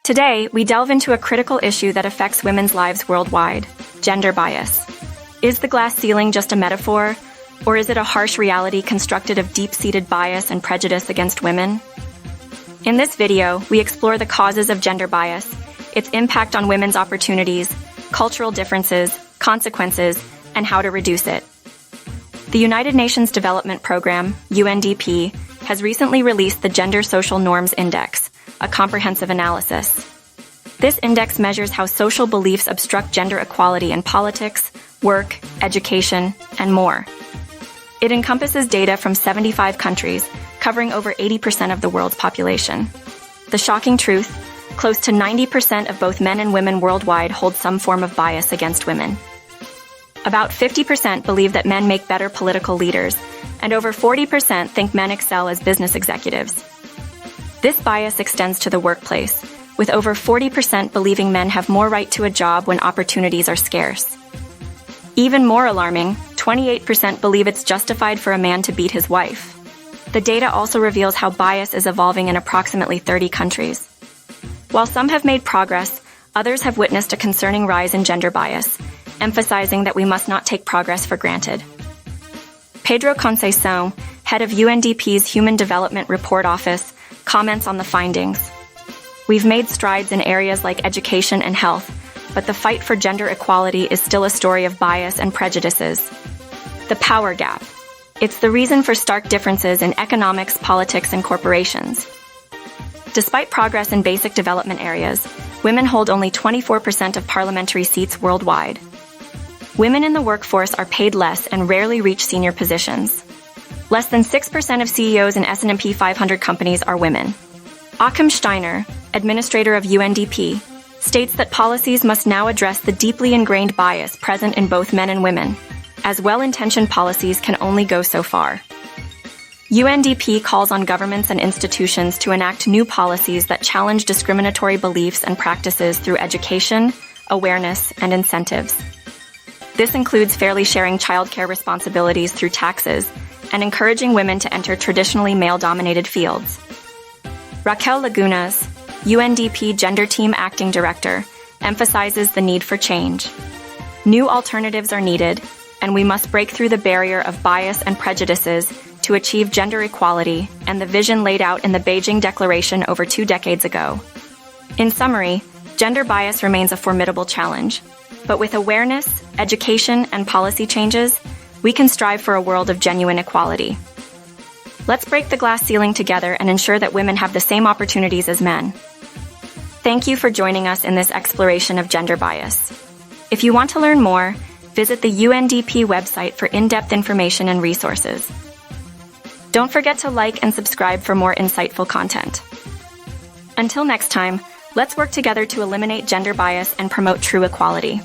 Today, we delve into a critical issue that affects women's lives worldwide: gender bias. Is the glass ceiling just a metaphor, or is it a harsh reality constructed of deep-seated bias and prejudice against women? In this video, we explore the causes of gender bias, its impact on women's opportunities, cultural differences, consequences, and how to reduce it. The United Nations Development Programme, UNDP, has recently released the Gender Social Norms Index, a comprehensive analysis. This index measures how social beliefs obstruct gender equality in politics, work, education, and more. It encompasses data from 75 countries, covering over 80% of the world's population. The shocking truth: close to 90% of both men and women worldwide hold some form of bias against women. About 50% believe that men make better political leaders, and over 40% think men excel as business executives. This bias extends to the workplace, with over 40% believing men have more right to a job when opportunities are scarce. Even more alarming, 28% believe it's justified for a man to beat his wife. The data also reveals how bias is evolving in approximately 30 countries. While some have made progress, others have witnessed a concerning rise in gender bias, emphasizing that we must not take progress for granted. Pedro Conceição, head of UNDP's Human Development Report Office, comments on the findings. We've made strides in areas like education and health, but the fight for gender equality is still a story of bias and prejudices. The power gap. It's the reason for stark differences in economics, politics, and corporations. Despite progress in basic development areas, women hold only 24% of parliamentary seats worldwide. Women in the workforce are paid less and rarely reach senior positions. Less than 6% of CEOs in S&P 500 companies are women. Achim Steiner, administrator of UNDP, states that policies must now address the deeply ingrained bias present in both men and women, as well-intentioned policies can only go so far. UNDP calls on governments and institutions to enact new policies that challenge discriminatory beliefs and practices through education, awareness, and incentives. This includes fairly sharing childcare responsibilities through taxes and encouraging women to enter traditionally male-dominated fields. Raquel Lagunas, UNDP Gender Team Acting Director, emphasizes the need for change. New alternatives are needed, and we must break through the barrier of bias and prejudices to achieve gender equality and the vision laid out in the Beijing Declaration over 2 decades ago. In summary, gender bias remains a formidable challenge, but with awareness, education, and policy changes, we can strive for a world of genuine equality. Let's break the glass ceiling together and ensure that women have the same opportunities as men. Thank you for joining us in this exploration of gender bias. If you want to learn more, visit the UNDP website for in-depth information and resources. Don't forget to like and subscribe for more insightful content. Until next time, let's work together to eliminate gender bias and promote true equality.